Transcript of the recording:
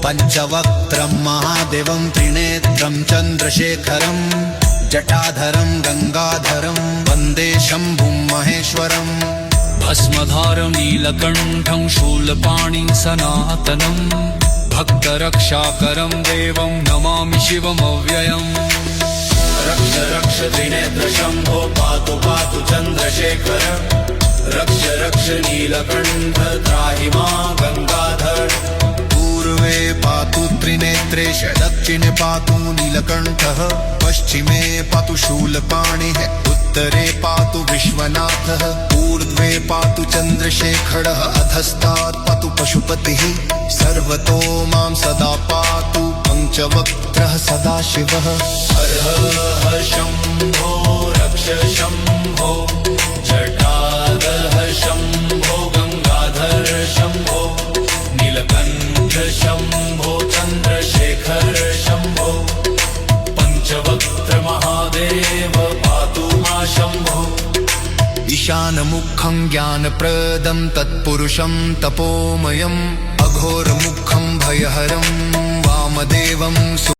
पञ्चवक्त्रं महादेवं त्रिनेत्रं चन्द्रशेखरं जटाधरं गंगाधरं वन्दे शम्भुं महेश्वरम् भस्मधारं नीलकण्ठं शूलपाणिं सनातनं भक्तरक्षाकरं देवं नमामि शिवमव्ययम् रक्ष रक्ष त्रिनेत्र शम्भो पातु पातु चन्द्रशेखर रक्ष रक्ष नीलकण्ठ त्राहि मां गंगाधर पूर्वे पातु त्रिनेत्रेश दक्षिणे पातु नीलकण्ठः पश्चिमे पातु शूलपाणिः उत्तरे पातु विश्वनाथः ऊर्ध्वे पातु चन्द्रशेखरः अधस्तात् पातु पशुपतिः सर्वतो मां सदा पातु पञ्चवक्त्रः सदाशिवः हर हर शम्भो रक्ष शम्भो जटाधर शम्भो गंगाधर शम्भो नीलकण्ठ शम्भो चन्द्रशेखर शम्भो पञ्चवक्त्र महादेव पातु मां शम्भो ईशानमुखं ज्ञानप्रदं तत्पुरुषं तपोमयम् अघोरमुखं भयहरं वामदेवं